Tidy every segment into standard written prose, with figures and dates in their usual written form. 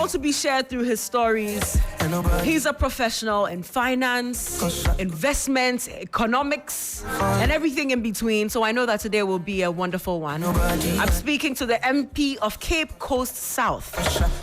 all to be shared through his stories. He's a professional in finance, investments, economics, and everything in between. So I know that today will be a wonderful one. I'm speaking to the MP of Cape Coast South,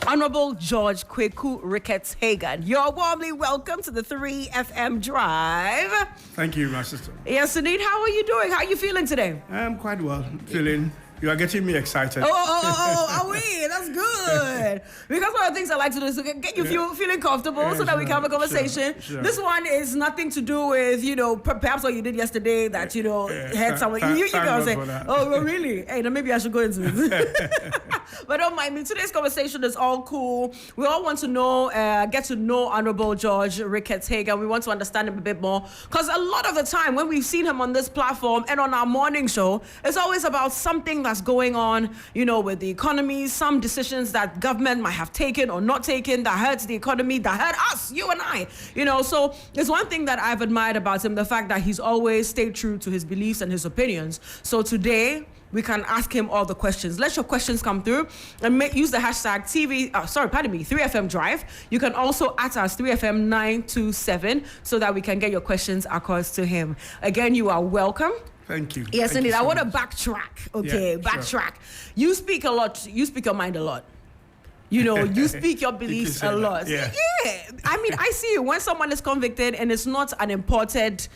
Honorable George Kweku Ricketts-Hagan. You're warmly welcome to the 3FM Drive. Thank you, my sister. Yes, indeed. How are you doing? How are you feeling today? I'm quite well. Feeling. You are getting me excited. Are we? That's good. Because one of the things I like to do is to get you feeling comfortable so that we can have a conversation. Sure. This one is nothing to do with, perhaps what you did yesterday that, had someone. You can say, oh, really? Hey, then maybe I should go into it. But don't mind me. Today's conversation is all cool. We all want to know, get to know Honorable George Ricketts-Hagan. We want to understand him a bit more. Because a lot of the time when we've seen him on this platform and on our morning show, it's always about something that's going on, with the economy, some decisions that government might have taken or not taken that hurts the economy, that hurt us, you and I, So it's one thing that I've admired about him, the fact that he's always stayed true to his beliefs and his opinions. So today, we can ask him all the questions. Let your questions come through and use the hashtag 3FM Drive. You can also at us 3FM927 so that we can get your questions across to him. Again, you are welcome. Thank you. Yes, Thank indeed. you so I want to much. backtrack. Okay, Yeah, backtrack. sure. You speak a lot. You speak your mind a lot. You speak your beliefs a lot. Yeah. I mean, I see when someone is convicted and it's not an imported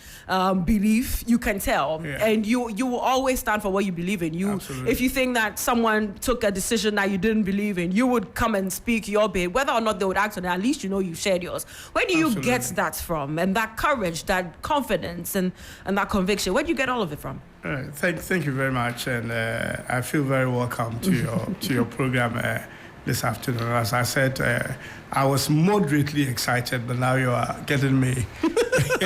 belief, you can tell. Yeah. And you will always stand for what you believe in. Absolutely. If you think that someone took a decision that you didn't believe in, you would come and speak your bit. Whether or not they would act on it, at least you shared yours. Where do you Absolutely. get that from? And that courage, that confidence, and that conviction? Where do you get all of it from? Thank you very much, and I feel very welcome to your program this afternoon. As I said, I was moderately excited, but now you are getting me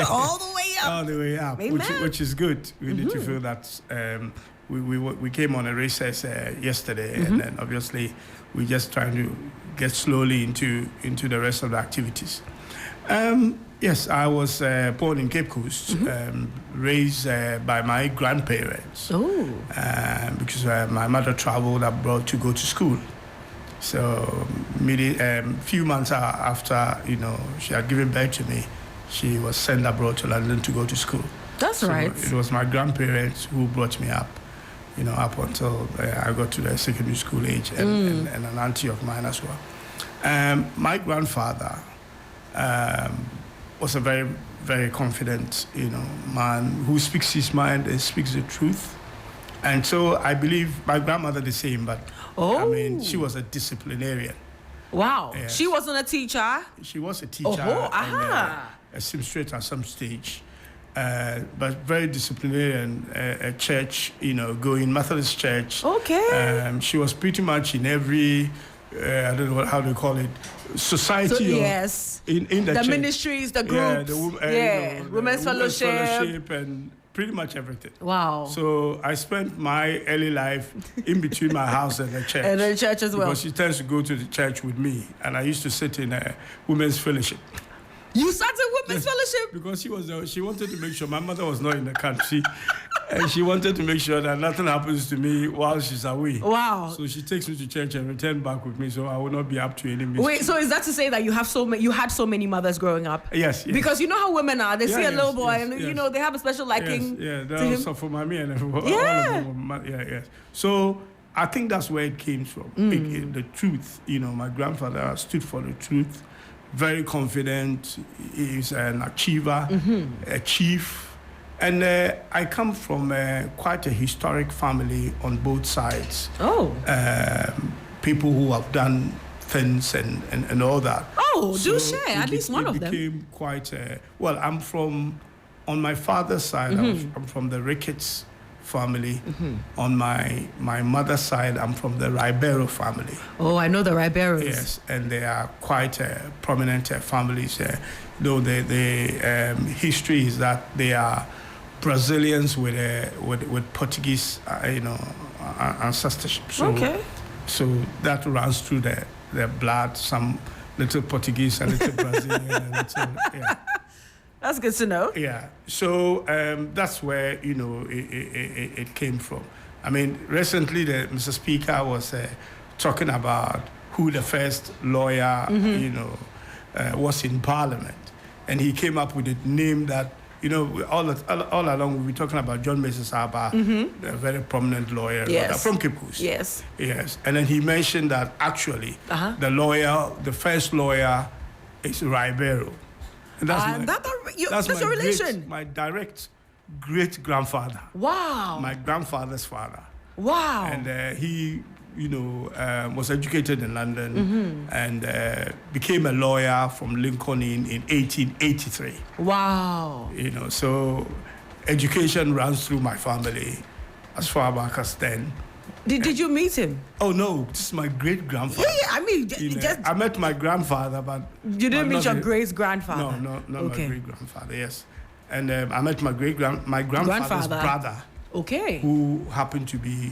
all the way up. All the way up, which is good. We need to feel that. We came on a recess yesterday, and then obviously we're just trying to get slowly into the rest of the activities. Yes, I was born in Cape Coast, raised by my grandparents. Oh. Because my mother traveled abroad to go to school. So, few months after, she had given birth to me, she was sent abroad to London to go to school. That's right. It was my grandparents who brought me up, up until I got to the secondary school age, and an auntie of mine as well. My grandfather was a very, very confident, man who speaks his mind and speaks the truth. And so I believe my grandmother the same, but she was a disciplinarian. Wow. Yes. She wasn't a teacher? She was a teacher and a seamstress at some stage, but very disciplinarian, a church, going Methodist church. Okay. She was pretty much in every, I don't know how to call it, society. Yes. In the church. ministries, the groups. Women's fellowship. And pretty much everything. Wow. So I spent my early life in between my house and the church. And the church as well. Because she tends to go to the church with me. And I used to sit in a women's fellowship. You started women's fellowship? Because she wanted to make sure my mother was not in the country. And she wanted to make sure that nothing happens to me while she's away. Wow. So she takes me to church and returns back with me, so I will not be up to any mischief. Wait, so is that to say that you had so many mothers growing up? Yes. Because you know how women are. They see a little boy and, they have a special liking to him. Also for mommy and everyone. Yeah. Yes. So I think that's where it came from. The truth. My grandfather stood for the truth. Very confident. He's an achiever, a chief. And I come from quite a historic family on both sides. Oh. People who have done things and all that. Oh, do share, at least one of them. It became quite I'm from, on my father's side, I'm from the Ricketts family. On my mother's side, I'm from the Ribeiro family. Oh, I know the Ribeiros. Yes, and they are quite prominent families. Though the history is that they are Brazilians with Portuguese, ancestorship. So that runs through their blood. Some little Portuguese, a little Brazilian, a little, yeah. That's good to know. Yeah. So that's where it came from. I mean, recently Mr. Speaker was talking about who the first lawyer, was in Parliament. And he came up with a name that, all along we'll be talking about John Moses Saba, a very prominent lawyer from Kweku. Yes. Yes. And then he mentioned that actually the first lawyer is Ribeiro. And that's a relation. My direct great-grandfather. Wow. My grandfather's father. Wow. And he, was educated in London and became a lawyer from Lincoln in 1883. Wow. So education runs through my family as far back as then. Did you meet him? Oh, no. This is my great-grandfather. Yeah, I mean, I met my grandfather, but... You didn't meet your great-grandfather? No, not my great-grandfather, yes. And I met my grandfather's brother. Okay. Who happened to be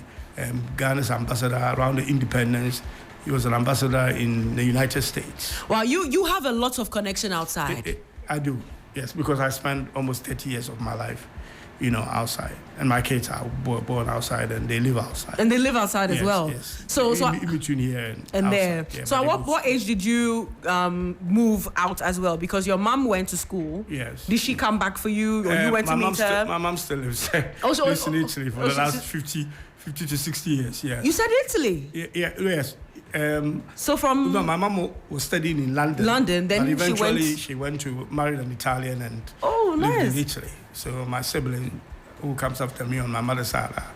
Ghana's ambassador around the independence. He was an ambassador in the United States. Wow, you have a lot of connection outside. I do, yes, because I spent almost 30 years of my life, outside. And my kids are born outside and they live outside. And they live outside as well? Yes. So in between here and there. Yeah, so at what age did you move out as well? Because your mom went to school. Yes. Did she come back for you or you went to meet her? My mom still lives there. Lives in Italy for the last 50 to 60 years, yes. You said Italy? Yes. So from... No, my mom was studying in London. Then but eventually she went to marry an Italian and lived in Italy. So my sibling, who comes after me on my mother's side, are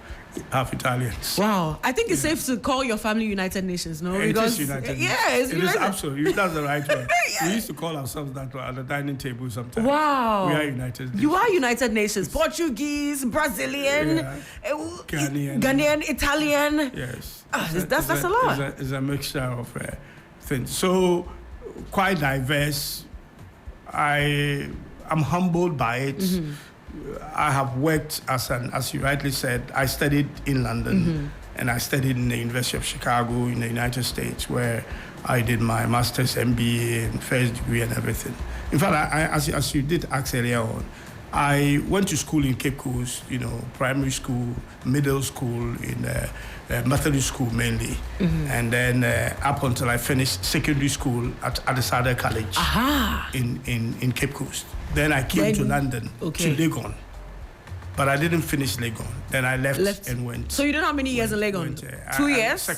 half Italians. Wow. I think it's safe to call your family United Nations, no? It is United Nations. Yes. It is absolutely. That's the right word. We used to call ourselves that at the dining table sometimes. We are United Nations. You are United Nations. Portuguese, Brazilian, Ghanaian, Italian. Yes. That's a lot. It's a mixture of things. So, quite diverse. I'm humbled by it. I have worked as you rightly said, I studied in London and I studied in the University of Chicago in the United States where I did my master's, MBA, and first degree and everything. In fact, as you did ask earlier on, I went to school in Kweku, primary school, middle school, in Methodist school mainly. And then up until I finished secondary school at Adesada College in Kweku. Then I came to London, to Legon. But I didn't finish Legon. Then I left and went. So you don't know how many years in Legon? 2 years? Up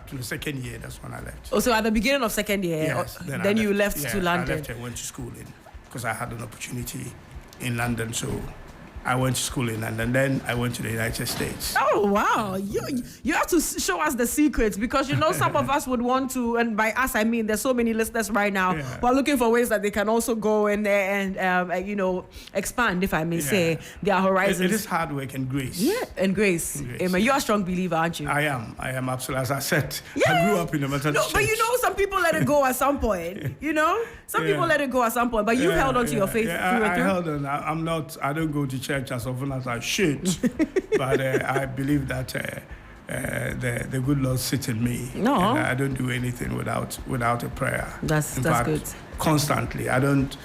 to the second year, that's when I left. Oh, so at the beginning of second year, yes, then you left to London? I left and went to school because I had an opportunity in London, so I went to school in London. Then I went to the United States. Oh, wow. You have to show us the secrets because, some of us would want to, and by us, I mean, there's so many listeners right now who are looking for ways that they can also go in there and, expand, if I may say, their horizons. It is hard work and grace. Yeah, and grace. Amen. You're a strong believer, aren't you? I am absolutely. As I said, I grew up in a Methodist church. But some people let it go at some point, Some people let it go at some point, but you held on to your faith through and through. I held on. I don't go to church as often as I should, but I believe that the good Lord sits in me. No, and I don't do anything without a prayer. That's good. Constantly, I don't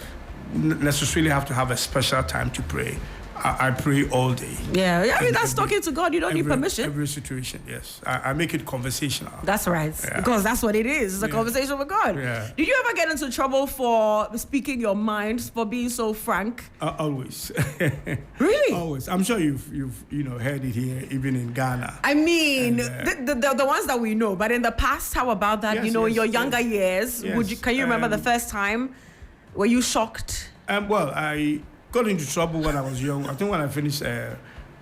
necessarily have to have a special time to pray. I pray all day. Yeah, I mean, that's talking to God. You don't need permission. Every situation, yes. I make it conversational. That's right. Yeah. Because that's what it is. It's a conversation with God. Yeah. Did you ever get into trouble for speaking your mind, for being so frank? Always. Really? Always. I'm sure you've heard it here, even in Ghana. I mean, the ones that we know. But in the past, how about that? Yes, in your younger years, can you remember the first time? Were you shocked? Well, I got into trouble when I was young. I think when I finished,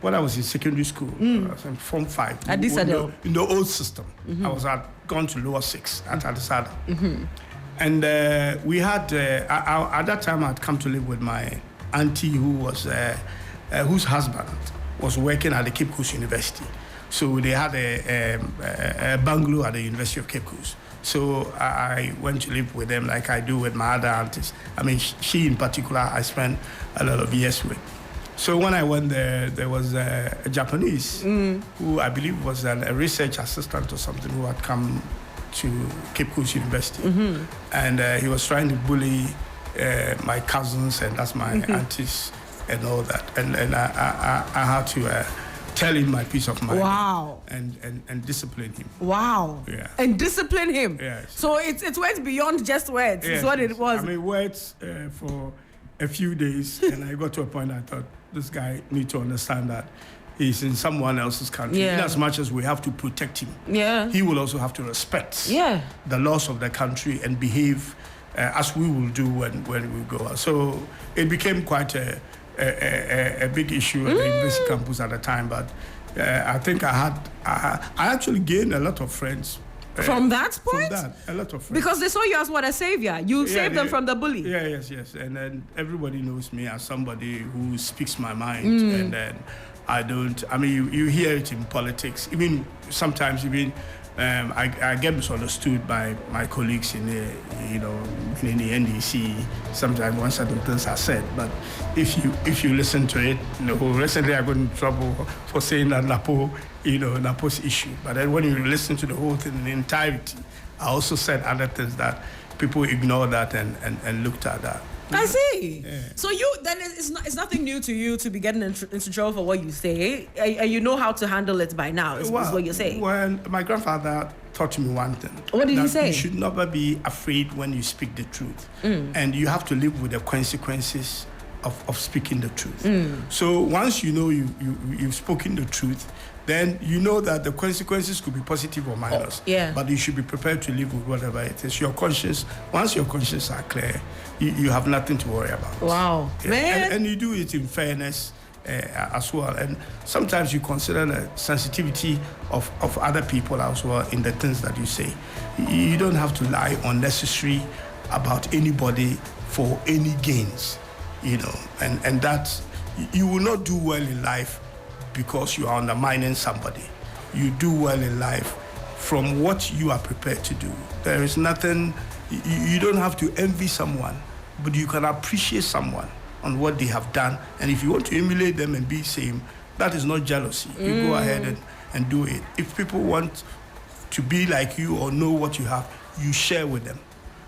when I was in secondary school, I was in Form 5. At Disadel. In the old system. I was gone to lower 6 at Adesada. And we had, at that time, I'd come to live with my auntie whose husband was working at the Cape Coast University. So they had a bungalow at the University of Cape Coast. So I went to live with them like I do with my other aunties. I mean, she in particular, I spent a lot of years with. So when I went there was a Japanese who I believe was a research assistant or something who had come to Cape Coast University. And he was trying to bully my cousins, and that's my aunties and all that. And I had to tell him my peace of mind. Wow. And discipline him. Wow. Yeah. And discipline him. Yes. So it went beyond just words. Yes, It's what it was. I mean, words for a few days, and I got to a point I thought, this guy needs to understand that he's in someone else's country. Yeah. In as much as we have to protect him, Yeah. he will also have to respect Yeah. the laws of the country and behave as we will do when we go out. So it became quite a big issue at the university campus at the time. But I think I actually gained a lot of friends. From that point? From that, a lot of friends. Because they saw you as what, a savior. You saved them from the bully. Yeah, yes. And then everybody knows me as somebody who speaks my mind. And then you hear it in politics. Even sometimes, I get misunderstood by my colleagues in the NDC. Sometimes one certain things are said, but if you listen to it, recently I got in trouble for saying that Napo's issue. But then when you listen to the whole thing in entirety, I also said other things that people ignore that and looked at that. I see. Yeah. So it's nothing new to you to be getting into trouble for what you say, and you know how to handle it by now. Is what you're saying. Well, my grandfather taught me one thing. What did he say? You should never be afraid when you speak the truth, and you have to live with the consequences of speaking the truth. So once you know you've spoken the truth, then you know that the consequences could be positive or minus. But you should be prepared to live with whatever it is. Once your conscience are clear, you have nothing to worry about. Wow. Yeah. Man. And you do it in fairness as well. And sometimes you consider the sensitivity of other people as well in the things that you say. You don't have to lie unnecessary about anybody for any gains, and that you will not do well in life because you are undermining somebody. You do well in life from what you are prepared to do. There is nothing, you don't have to envy someone, but you can appreciate someone on what they have done. And if you want to emulate them and be same, that is not jealousy. You go ahead and do it. If people want to be like you or know what you have, you share with them.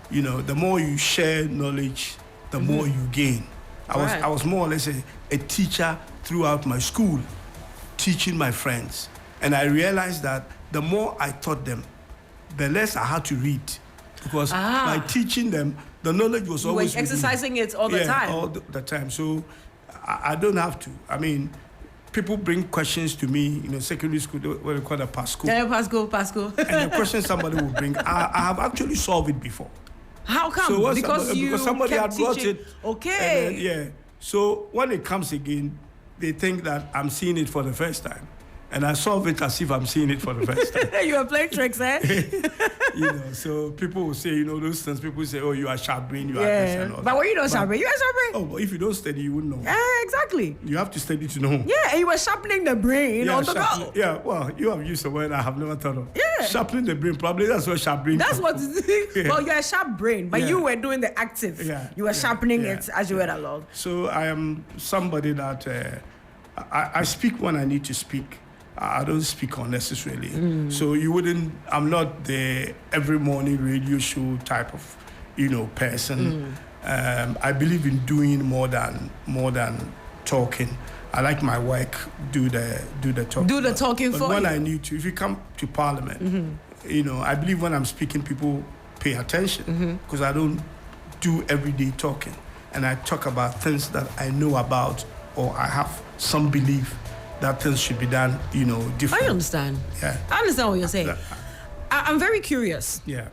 The more you share knowledge, the more you gain. I was more or less a teacher throughout my school, teaching my friends. And I realized that the more I taught them, the less I had to read. Because by teaching them, the knowledge was always You were exercising it all the time. All the time. So I don't have to. I mean, people bring questions to me, secondary school, what they call the PASCO. Yeah, PASCO. And the question somebody will bring, I have actually solved it before. How come? So because somebody kept had brought teaching. it. Okay. Then, so when it comes again, they think that I'm seeing it for the first time. And I solve it as if I'm seeing it for the first time. You are playing tricks, eh? So people will say, those things. People say, oh, you are sharp brain, you are this and all. But when you don't sharp brain, you are sharp brain. Oh, but if you don't study, you wouldn't know. Yeah, exactly. You have to study to know. Yeah, and you were sharpening the brain on the go. Yeah, well, you have used a word I have never thought of. Yeah. Sharpening the brain, probably that's what sharp brain. That's what. Well, you're a sharp brain, but you were doing the active. Yeah. You were sharpening it as you went along. So I am somebody that I speak when I need to speak. I don't speak unnecessarily. So I'm not the every morning radio show type of, person. I believe in doing more than talking. I like my work, do the talking. Do the talking but for when you. I need to, if you come to Parliament, I believe when I'm speaking, people pay attention because I don't do everyday talking. And I talk about things that I know about or I have some belief that things should be done, different. I understand. Yeah. I understand what you're saying. I'm very curious. Yeah.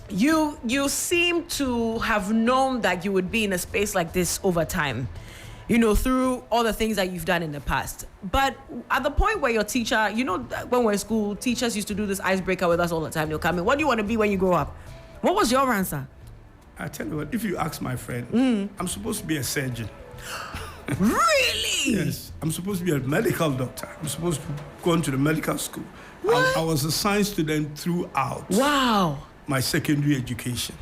You seem to have known that you would be in a space like this over time, through all the things that you've done in the past. But at the point where your teacher, when we're in school, teachers used to do this icebreaker with us all the time. They'll come in, what do you want to be when you grow up? What was your answer? I tell you what, if you ask my friend, I'm supposed to be a surgeon. Really? Yes. I'm supposed to be a medical doctor. I'm supposed to go into the medical school. I was a science student throughout. Wow. My secondary education.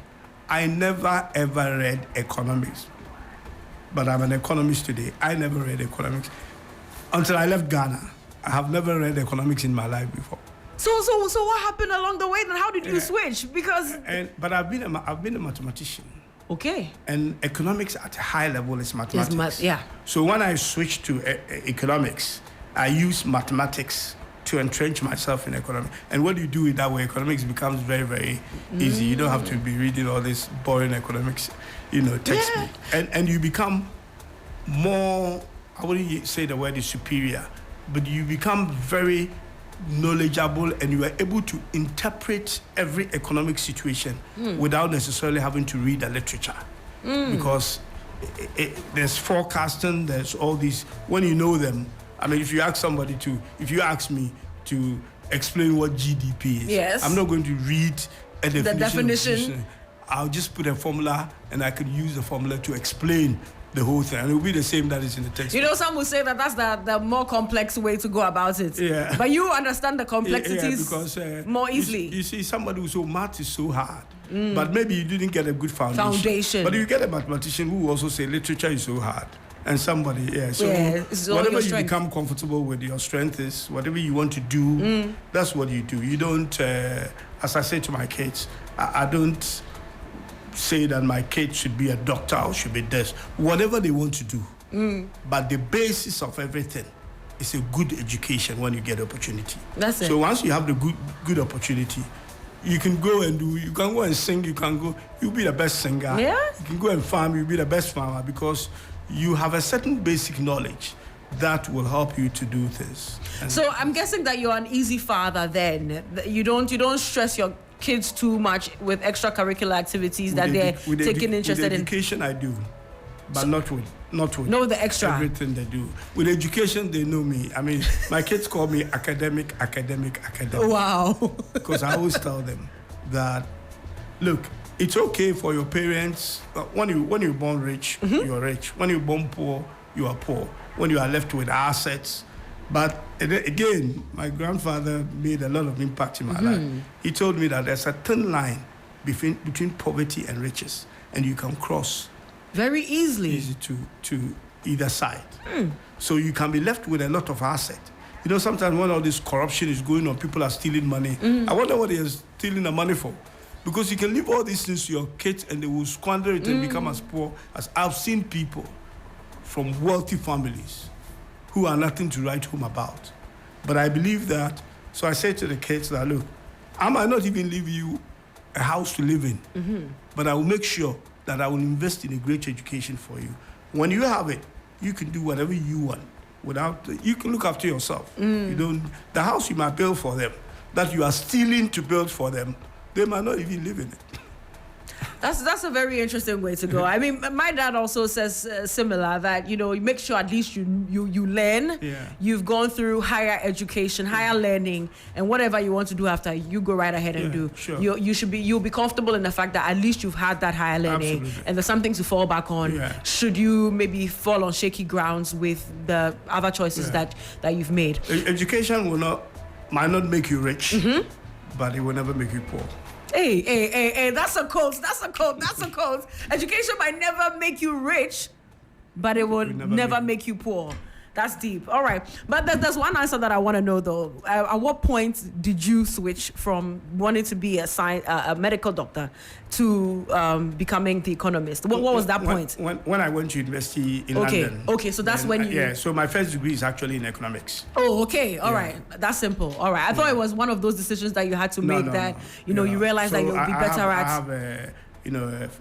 I never ever read economics. But I'm an economist today. I never read economics. Until I left Ghana. I have never read economics in my life before. So what happened along the way then? How did you switch? Because but I've been a mathematician. Okay. And economics at a high level is mathematics. Yeah. So when I switched to economics, I use mathematics to entrench myself in economics. And when you do it that way, economics becomes very, very easy. You don't have to be reading all this boring economics, textbook. And you become more, I wouldn't say the word is superior, but you become very knowledgeable, and you are able to interpret every economic situation without necessarily having to read the literature. Because there's forecasting, there's all these, when you know them, I mean, if you ask me to explain what GDP is, I'm not going to read a definition. I'll just put a formula, and I could use the formula to explain the whole thing, and it will be the same that is in the text. Some will say that that's the more complex way to go about it. Yeah. But you understand the complexities because, more easily. You see, somebody who's so math is so hard, but maybe you didn't get a good foundation. But you get a mathematician who will also say literature is so hard. And somebody, so whatever you become comfortable with, your strength is, whatever you want to do, that's what you do. You don't, as I say to my kids, I don't say that my kid should be a doctor or should be this. Whatever they want to do. But the basis of everything is a good education when you get opportunity. That's it. So once you have the good opportunity, you can go and you can go and sing, you'll be the best singer. Yeah. You can go and farm, you'll be the best farmer, because you have a certain basic knowledge that will help you to do things. So I'm guessing that you're an easy father then. You don't stress your kids too much with extracurricular activities that they're taking interest in. With education, I do, but not with the extra. Everything they do. With education, they know me. I mean, my kids call me academic. Wow. Because I always tell them that, look, it's okay for your parents. When you're born rich, you're rich. When you're born poor, you are poor. When you are left with assets. But again, my grandfather made a lot of impact in my life. He told me that there's a thin line between poverty and riches, and you can cross very easy to either side. So you can be left with a lot of assets. Sometimes when all this corruption is going on, people are stealing money. I wonder what they are stealing the money for. Because you can leave all these things to your kids and they will squander it and become as poor as I've seen people from wealthy families who are nothing to write home about. But I believe that, so I say to the kids that, look, I might not even leave you a house to live in, but I will make sure that I will invest in a great education for you. When you have it, you can do whatever you want. You can look after yourself. The house you might build for them, that you are stealing to build for them, they might not even live in it. That's a very interesting way to go. I mean, my dad also says similar, that you make sure at least you learn. Yeah. You've gone through higher education, higher learning, and whatever you want to do after, you go right ahead and do. Sure. You'll be comfortable in the fact that at least you've had that higher learning. Absolutely. And there's something to fall back on. Yeah. Should you maybe fall on shaky grounds with the other choices that you've made. Education might not make you rich, but it will never make you poor. Hey, that's a quote. Education might never make you rich, but it will never make you poor. That's deep. All right. But there's one answer that I want to know, though. At what point did you switch from wanting to be a medical doctor to becoming the economist? What was that point? When I went to university in London. Okay, so that's when you... Yeah, so my first degree is actually in economics. Oh, okay. All right. That's simple. All right. I thought it was one of those decisions that you had to make you realized that you'll be better at... I have a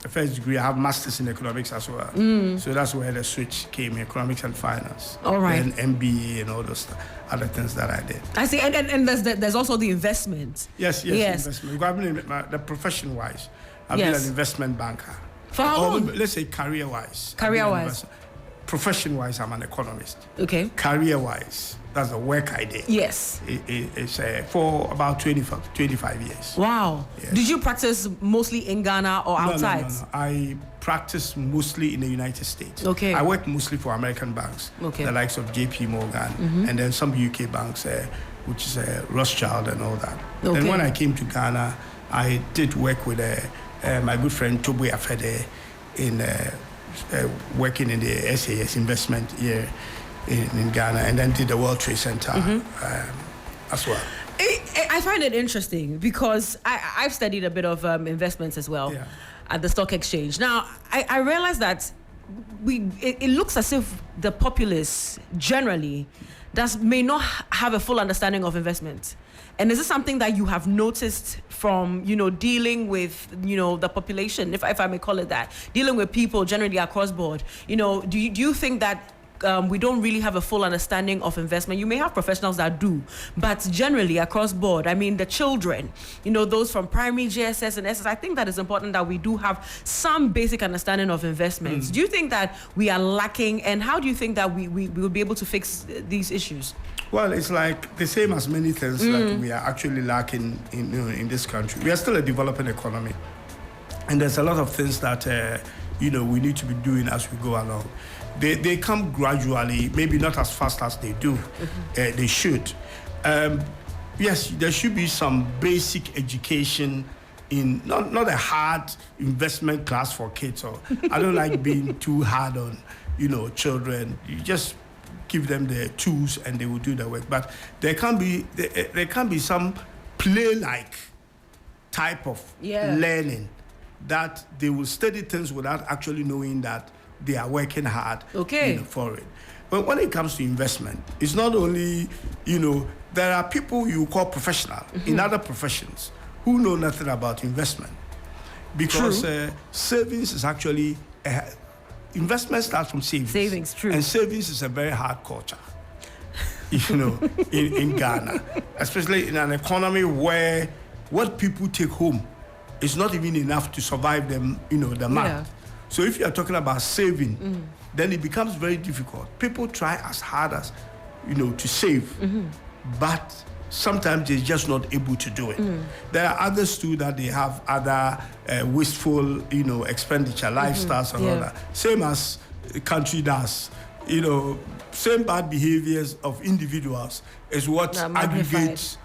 first degree. I have masters in economics as well. So that's where the switch came, economics and finance. All right. And MBA and all those other things that I did. I see. And there's also the investment. Yes. Investment. I've been the profession-wise, I've been an investment banker. For how long? Let's say career-wise. Career-wise. Profession-wise, I'm an economist. Okay. Career-wise, that's the work I did. Yes. It's for about 25 years. Wow. Yes. Did you practice mostly in Ghana or outside? No. I practice mostly in the United States. Okay. I work mostly for American banks, the likes of JP Morgan, and then some UK banks, which is Rothschild and all that. Okay. Then when I came to Ghana, I did work with my good friend Tobo Afede in working in the SAS investment here in Ghana, and then did the World Trade Center as well. I find it interesting because I've studied a bit of investments as well at the stock exchange. Now, I realize that it looks as if the populace generally may not have a full understanding of investment. And is this something that you have noticed from, dealing with, the population, if I may call it that, dealing with people generally across board? Do you think that we don't really have a full understanding of investment? You may have professionals that do, but generally across board, I mean, the children, those from primary, JSS and SS, I think that it's important that we do have some basic understanding of investments. Do you think that we are lacking, and how do you think that we will be able to fix these issues? Well, it's like the same as many things that we are actually lacking in this country. We are still a developing economy, and there's a lot of things that we need to be doing as we go along. They come gradually, maybe not as fast as they do. They should. Yes, there should be some basic education in not a hard investment class for kids. Or I don't like being too hard on children. You just give them the tools and they will do the work. But there can be some play-like type of learning that they will study things without actually knowing that they are working hard for it. But when it comes to investment, it's not only, there are people you call professional in other professions who know nothing about investment. Because savings is actually, investment starts from savings. Savings, true. And savings is a very hard culture, in Ghana. Especially in an economy where what people take home is not even enough to survive them, the month. Yeah. So if you're talking about saving, then it becomes very difficult. People try as hard as, to save, but sometimes they're just not able to do it. There are others too that they have other wasteful, expenditure, lifestyles and all that. Same as the country does. Same bad behaviors of individuals is what aggregates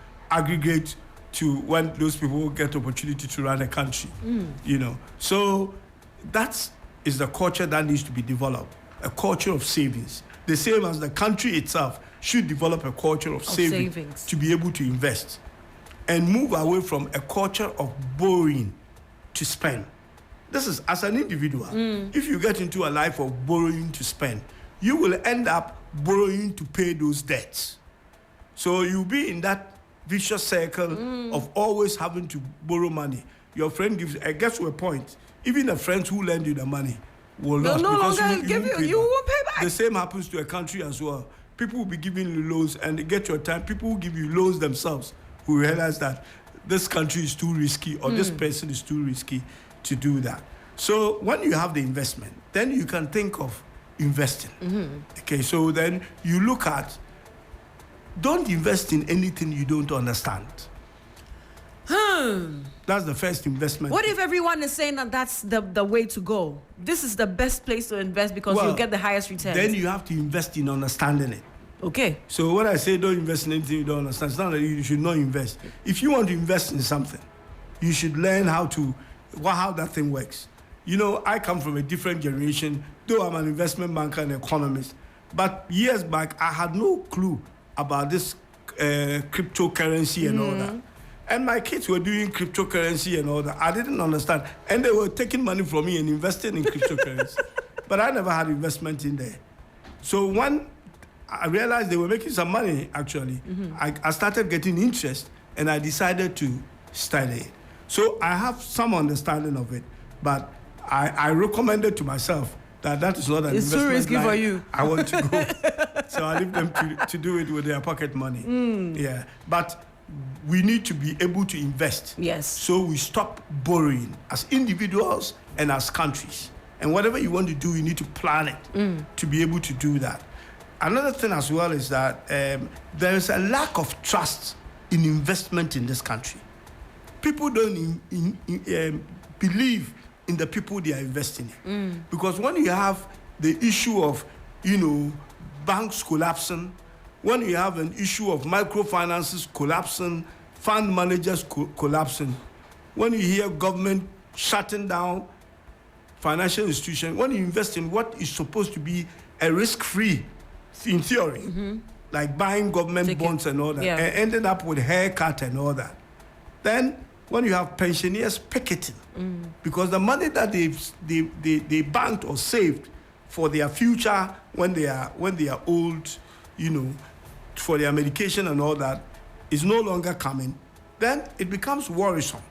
to when those people get opportunity to run a country. So that is the culture that needs to be developed, a culture of savings. The same as the country itself should develop a culture of savings to be able to invest and move away from a culture of borrowing to spend. This is as an individual. If you get into a life of borrowing to spend, you will end up borrowing to pay those debts. So you'll be in that vicious circle of always having to borrow money. Your friend gets to a point. Even the friends who lend you the money will not. No longer give you won't pay back. The same happens to a country as well. People will be giving you loans, and they get your time. People will give you loans themselves who realize that this country is too risky or this person is too risky to do that. So when you have the investment, then you can think of investing. Okay, so then you look at, don't invest in anything you don't understand. That's the first investment. What if everyone is saying that that's the way to go? This is the best place to invest because you'll get the highest returns. Then you have to invest in understanding it. Okay. So when I say don't invest in anything you don't understand, it's not that you should not invest. If you want to invest in something, you should learn how that thing works. I come from a different generation, though I'm an investment banker and economist. But years back, I had no clue about this cryptocurrency and all that. And my kids were doing cryptocurrency and all that. I didn't understand. And they were taking money from me and investing in cryptocurrency. But I never had investment in there. So when I realized they were making some money, actually, I started getting interest and I decided to study it. So I have some understanding of it, but I recommended to myself that is not an it's investment. It's too risky for you. I want to go. So I leave them to do it with their pocket money. Yeah. But we need to be able to invest. Yes. So we stop borrowing as individuals and as countries. And whatever you want to do, you need to plan it to be able to do that. Another thing as well is that there is a lack of trust in investment in this country. People don't believe in the people they are investing in. Because when you have the issue of, banks collapsing, when you have an issue of microfinances collapsing, fund managers collapsing, when you hear government shutting down financial institutions, when you invest in what is supposed to be a risk-free, in theory, like buying government bonds and all that, and ending up with haircut and all that, then when you have pensioners picketing, because the money that they banked or saved for their future when they are old, for their medication and all that is no longer coming, then it becomes worrisome.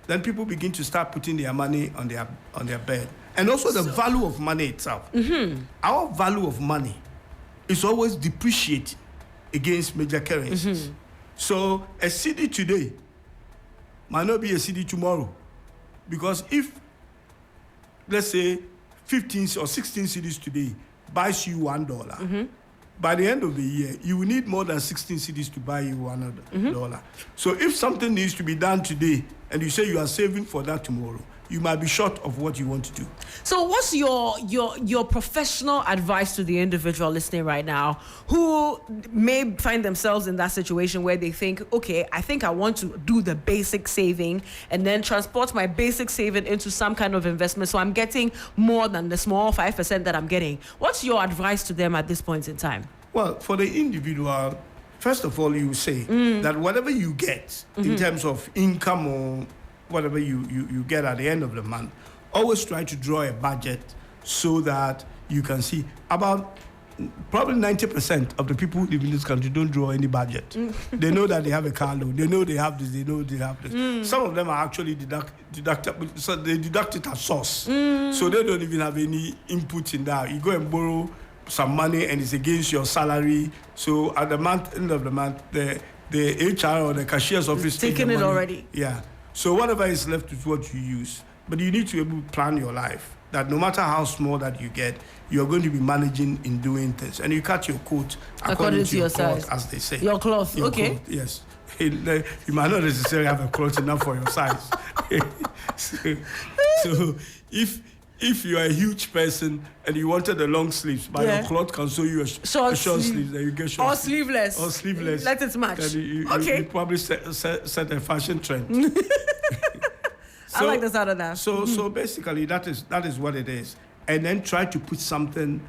Then people begin to start putting their money on their bed. And also the value of money itself. Our value of money is always depreciating against major currencies. So a cedi today might not be a cedi tomorrow. Because if, let's say, 15 or 16 cedis today buys you $1, by the end of the year, you will need more than 16 cedis to buy you $1. So if something needs to be done today, and you say you are saving for that tomorrow, you might be short of what you want to do. So what's your professional advice to the individual listening right now who may find themselves in that situation where they think, okay, I think I want to do the basic saving and then transport my basic saving into some kind of investment so I'm getting more than the small 5% that I'm getting. What's your advice to them at this point in time? Well, for the individual, first of all, you say that whatever you get in terms of income or whatever you get at the end of the month, always try to draw a budget so that you can see. About probably 90% of the people who live in this country don't draw any budget. They know that they have a car loan. They know they have this. They know they have this. Some of them are actually deductible. So they deduct it at source. So they don't even have any input in that. You go and borrow some money and it's against your salary. So at the end of the month, the HR or the cashier's office taking it already. Yeah. So whatever is left is what you use. But you need to be able to plan your life. That no matter how small that you get, you're going to be managing in doing things. And you cut your coat according to your size, cloth, as they say. Your cloth, okay. Cloth, yes. You might not necessarily have a cloth enough for your size. so if you are a huge person and you wanted the long sleeves, but your cloth can sew you a short sleeves, then you get short or sleeveless. Or sleeveless. Let it match. You probably set a fashion trend. I like the sound of that. So basically, that is what it is. And then try to put something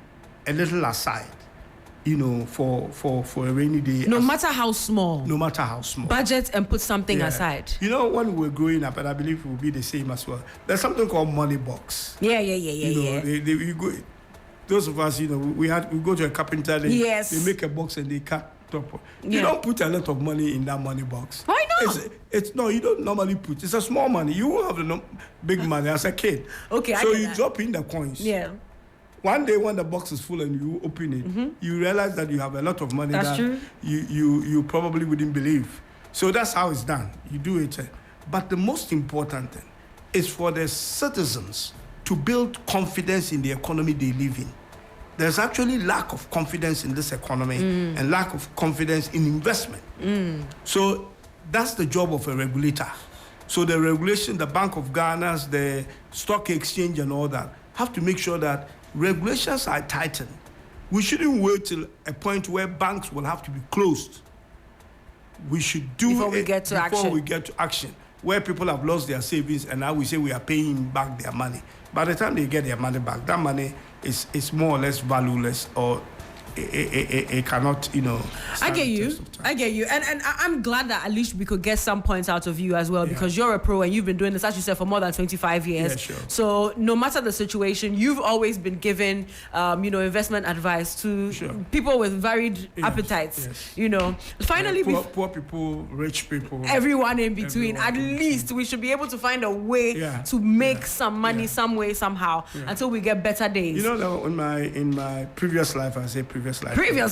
a little aside, for a rainy day. No matter how small. No matter how small. Budget and put something aside. When we were growing up, and I believe it will be the same as well, there's something called money box. Yeah. You go, those of us, we go to a carpenter, they make a box and they cut top. You don't put a lot of money in that money box. Why not? No, you don't normally put. It's a small money. You won't have the big money as a kid. Okay, so you drop in the coins. Yeah. One day when the box is full and you open it, you realize that you have a lot of money that true. You probably wouldn't believe. So that's how it's done. You do it. But the most important thing is for the citizens to build confidence in the economy they live in. There's actually lack of confidence in this economy and lack of confidence in investment. So that's the job of a regulator. So the regulation, the Bank of Ghana, the stock exchange and all that, have to make sure that regulations are tightened. We shouldn't wait till a point where banks will have to be closed. We should do before we get to action, where people have lost their savings and now we say we are paying back their money. By the time they get their money back, that money is more or less valueless, or it cannot, I get you. And I'm glad that at least we could get some points out of you as well, because you're a pro and you've been doing this, as you said, for more than 25 years. Yeah, sure. So no matter the situation, you've always been giving, investment advice to people with varied appetites. Yes. Finally, poor people, rich people, everyone in between. At least we should be able to find a way to make some money some way, somehow, until we get better days. In my previous life, I say previous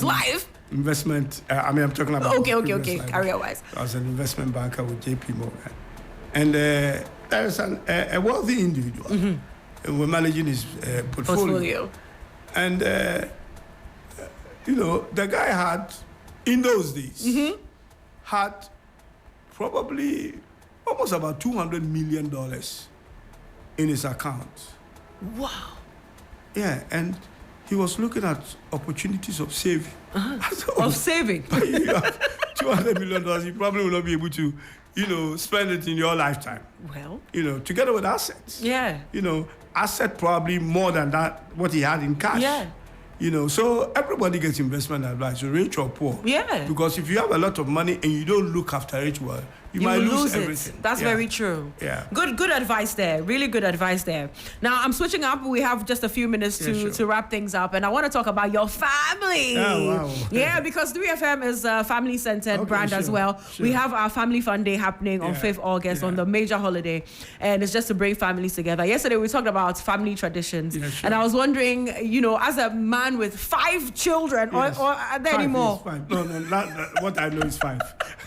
life? Investment, I'm talking about okay, career-wise. I was an investment banker with JP Morgan. And there's a wealthy individual who was managing his portfolio. And, the guy had, in those days, had probably almost about $200 million in his account. Wow. Yeah, and he was looking at opportunities of saving. Of saving? You have $200 million, you probably will not be able to, spend it in your lifetime. Well. Together with assets. Yeah. Asset probably more than that, what he had in cash. Yeah. So everybody gets investment advice, rich or poor. Yeah. Because if you have a lot of money and you don't look after it well, you might lose it. everything. That's very true. Yeah. Good advice there. Really good advice there. Now, I'm switching up. We have just a few minutes to wrap things up. And I want to talk about your family. Oh, wow. Yeah, because 3FM is a family-centered brand as well. We have our Family Fun Day happening on 5th August on the major holiday. And it's just to bring families together. Yesterday, we talked about family traditions. And I was wondering, as a man with 5 children, or are there any more? 5. No, what I know is 5.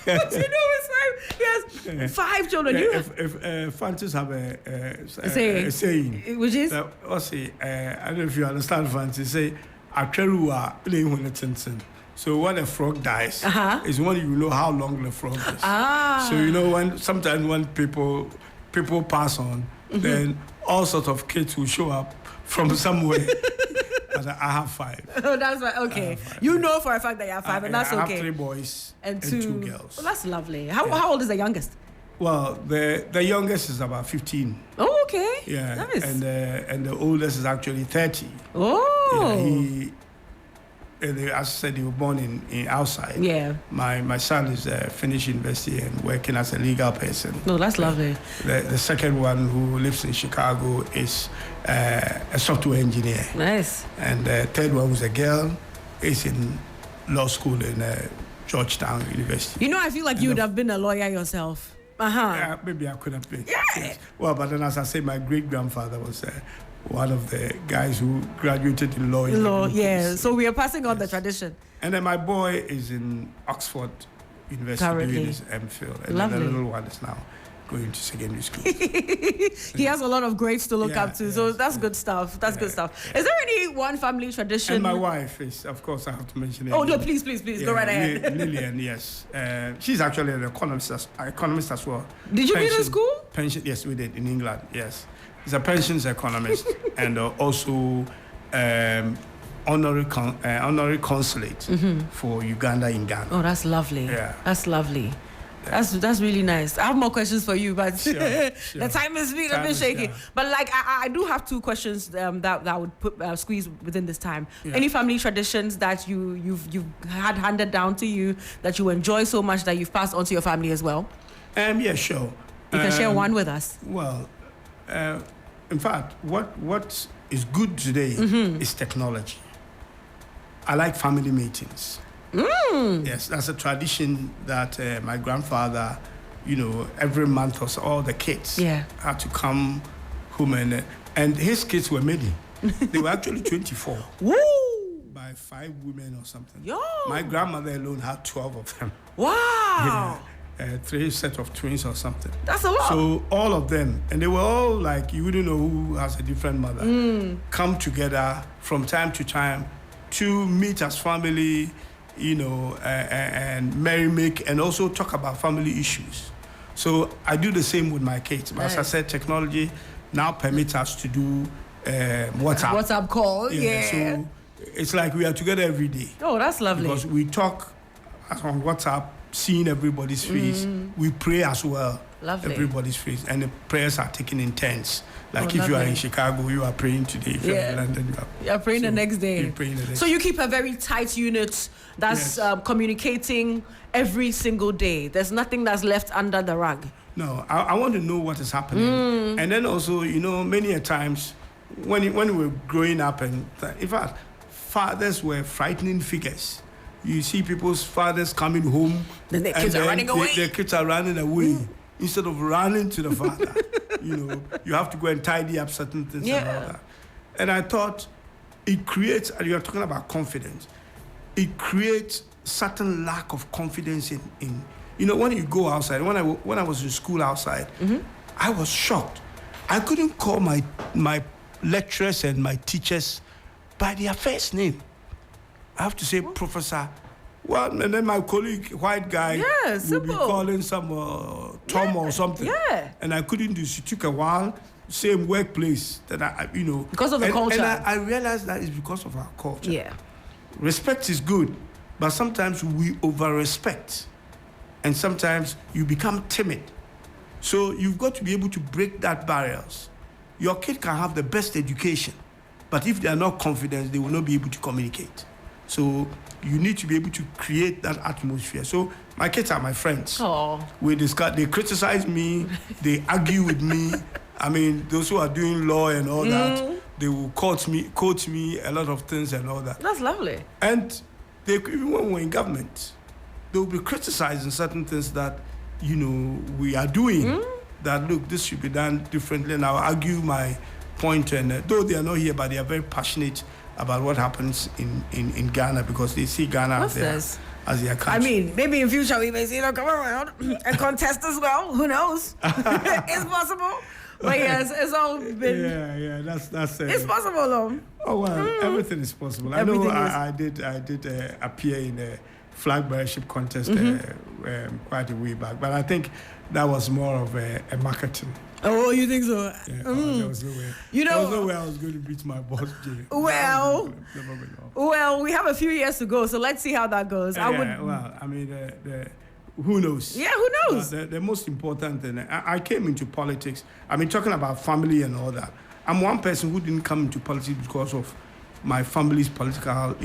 What you know is 5? Yes, 5 children. If Fantas have a saying, which is? I don't know if you understand Fantas, say, Akwerua playing when it's in. So when a frog dies, is when you know how long the frog is. So sometimes when people pass on, then all sorts of kids will show up from somewhere. I have 5. Oh, that's right. Okay. You know for a fact that you have 5, and that's okay. I have 3 boys and 2 girls. Well, that's lovely. How old is the youngest? Well, the youngest is about 15. Oh, okay. Yeah. Nice. And the oldest is actually 30. Oh. As I said, he was born in outside. Yeah. My son is finished university and working as a legal person. No, that's lovely. The second one, who lives in Chicago, is a software engineer. Nice. And the third one, who's a girl, is in law school in Georgetown University. I feel like you would have been a lawyer yourself. Yeah, maybe I could have been. Yeah. Yes. Well, but then as I say, my great-grandfather was one of the guys who graduated in law. Yeah. So we are passing on the tradition. And then my boy is in Oxford University doing his MPhil. And Lovely. then the little one is now going to secondary school. He has a lot of grades to look up to. So that's good stuff. That's good stuff. Is there any one family tradition? And my wife is, of course, I have to mention it. Oh, no, please, go right ahead. Lillian, yes. She's actually an economist as well. Did you meet in school? Pension, yes, we did, in England, yes. He's a pensions economist and also honorary consulate for Uganda in Ghana. Oh, that's lovely. Yeah. That's lovely. That's really nice. I have more questions for you, but sure. the time is being a bit shaky. Yeah. But I do have 2 questions that would put squeeze within this time. Yeah. Any family traditions that you've had handed down to you that you enjoy so much that you've passed on to your family as well? Yeah, sure. You can share one with us. Well, in fact, what is good today is technology. I like family meetings. Yes, that's a tradition that my grandfather, every month or so, all the kids had to come home and his kids were many. They were actually 24. Woo! By 5 women or something. Yo! My grandmother alone had 12 of them. Wow! 3 sets of twins or something. That's a lot. So all of them, and they were all like, you wouldn't know who has a different mother, come together from time to time to meet as family, and merry-make, and also talk about family issues. So I do the same with my kids. But as I said, technology now permits us to do WhatsApp call. Yeah. So it's like we are together every day. Oh, that's lovely. Because we talk on WhatsApp, seeing everybody's face. We pray as well. Lovely. Everybody's face. And the prayers are taken in turns. Like if you are in Chicago, you are praying today. If you're in London, you are praying the next day. You're praying the next so you keep a very tight unit that's communicating every single day. There's nothing that's left under the rug. No, I want to know what is happening. And then also, many a times when we were growing up, and in fact, fathers were frightening figures. You see people's fathers coming home. Then their kids are running away. Their kids are running away. Instead of running to the father, you have to go and tidy up certain things and all that. And I thought it creates, and you're talking about confidence, it creates certain lack of confidence in when you go outside. When I was in school outside, I was shocked. I couldn't call my lecturers and my teachers by their first name. I have to say, Professor. Well, and then my colleague, white guy, would be calling some Tom or something. Yeah. And I couldn't do it. It took a while. Same workplace that because of the culture. And I realized that it's because of our culture. Yeah. Respect is good, but sometimes we over-respect. And sometimes you become timid. So you've got to be able to break that barriers. Your kid can have the best education, but if they are not confident, they will not be able to communicate. So you need to be able to create that atmosphere. So my kids are my friends. Oh. We discuss, they criticize me, they argue with me. I mean, those who are doing law and all that, they will quote me a lot of things and all that. That's lovely. And they, even when we're in government, they will be criticizing certain things that, we are doing. That, look, this should be done differently. And I'll argue my point. And though they are not here, but they are very passionate about what happens in Ghana, because they see Ghana as their country. I mean, maybe in future we may see them come around and contest as well. Who knows? It's possible. But yes, it's all been. Yeah, that's. It's possible, though. Oh well, everything is possible. Everything I did appear in a flag bearership contest quite a way back, but I think that was more of a marketing. Oh, you think so? Yeah, there was no way. There was no way I was going to beat my boss, Jay. Well, we have a few years to go, so let's see how that goes. Who knows? Yeah, who knows? The most important thing, I came into politics, talking about family and all that. I'm one person who didn't come into politics because of my family's political,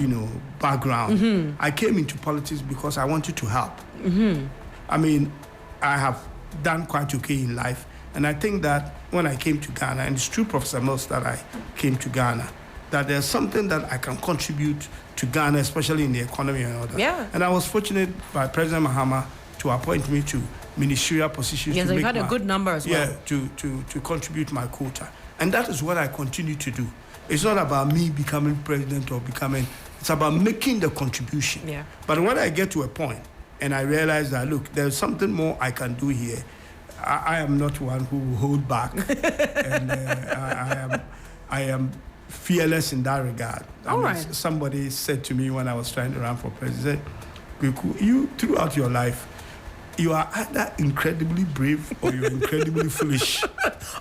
background. I came into politics because I wanted to help. I mean, I have done quite okay in life. And I think that when I came to Ghana, and it's true, Professor Mills, that I came to Ghana, that there's something that I can contribute to Ghana, especially in the economy and all that. Yeah. And I was fortunate by President Mahama to appoint me to ministerial positions. Yes, you've had a good number as well. Yeah, to contribute my quota. And that is what I continue to do. It's not about me becoming president or it's about making the contribution. Yeah. But when I get to a point and I realize that, look, there's something more I can do here, I am not one who will hold back. And I am fearless in that regard. Somebody said to me when I was trying to run for president, Kweku, you, throughout your life, you are either incredibly brave or you're incredibly foolish.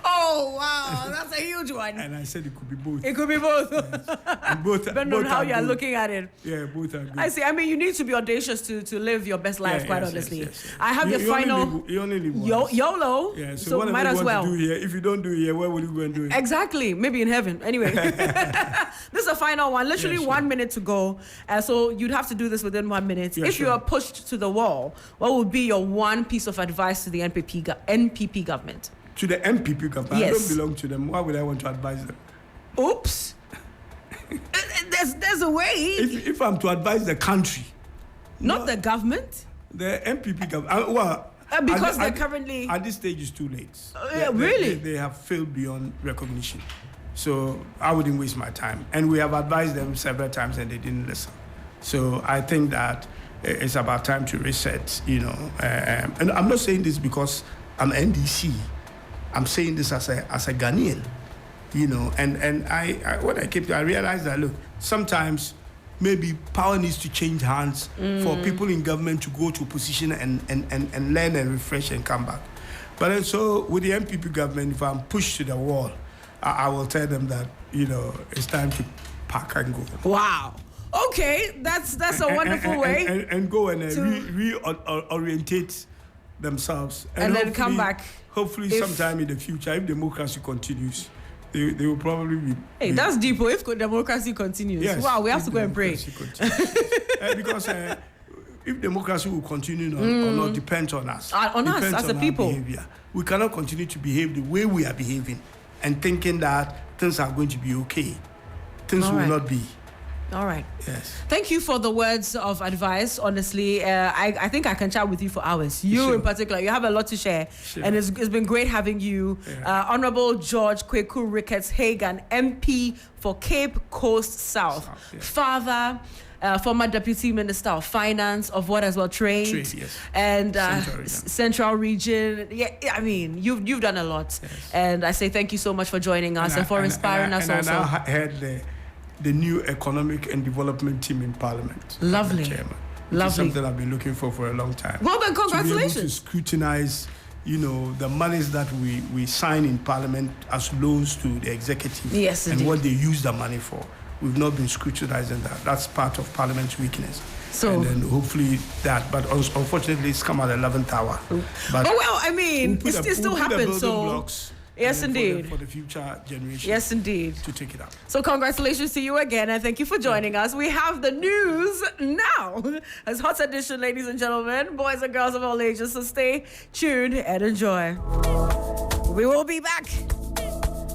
Oh, wow. That's a huge one. And I said it could be both. It could be both. Yes. And both depending on how you're looking at it. Yeah, both are good. I see. I mean, you need to be audacious to live your best life, quite honestly. Yes. I have you only live once. YOLO. Yeah, so might as well. Do here, if you don't do it here, where will you go and do it? Exactly. Maybe in heaven. Anyway. This is a final one. Literally 1 minute to go. So you'd have to do this within 1 minute. Yeah, if you are pushed to the wall, what would be your one piece of advice to the NPP government? To the NPP government? Yes. I don't belong to them. Why would I want to advise them? Oops. There's a way. If I'm to advise the country. Not the government? The NPP government. Because they're currently... At this stage, it's too late. Really? They have failed beyond recognition. So I wouldn't waste my time. And we have advised them several times and they didn't listen. So I think that it's about time to reset, and I'm not saying this because I'm NDC. I'm saying this as a Ghanaian, and I realized that, look, sometimes maybe power needs to change hands for people in government to go to a position and learn and refresh and come back. But then, so with the MPP government, if I'm pushed to the wall, I will tell them that, it's time to pack and go. Wow. Okay, that's a wonderful way. And go and reorientate themselves. And then come back. Hopefully sometime in the future, if democracy continues, they will probably be... Hey, that's deep. If democracy continues. Yes, wow, we have to go and pray. Because if democracy will continue or not depends on us. On us as a people. Behavior. We cannot continue to behave the way we are behaving and thinking that things are going to be okay. Things will not be. All right. Yes. Thank you for the words of advice. Honestly, I think I can chat with you for hours. You in particular, you have a lot to share. And it's been great having you. Yeah. Honorable George Kweku Ricketts-Hagan, MP for Cape Coast South. Father, former Deputy Minister of Finance, of what as well? Trade, yes. And Central Region. Yeah, I mean, you've done a lot. Yes. And I say thank you so much for joining us and for inspiring us also. I now head the new economic and development team in Parliament. Lovely. Chairman. Lovely. It's something I've been looking for a long time. Well, then congratulations. To be able to scrutinize, the monies that we sign in Parliament as loans to the executive. Yes, and indeed. what they use the money for. We've not been scrutinizing that. That's part of Parliament's weakness. So, and then hopefully but unfortunately it's come at the 11th hour. But I mean, it still happens. So blocks, Yes, indeed. For the future generations. Yes, indeed. To take it up. So congratulations to you again, and thank you for joining us. We have the news now. As Hot Edition, ladies and gentlemen, boys and girls of all ages. So stay tuned and enjoy. We will be back.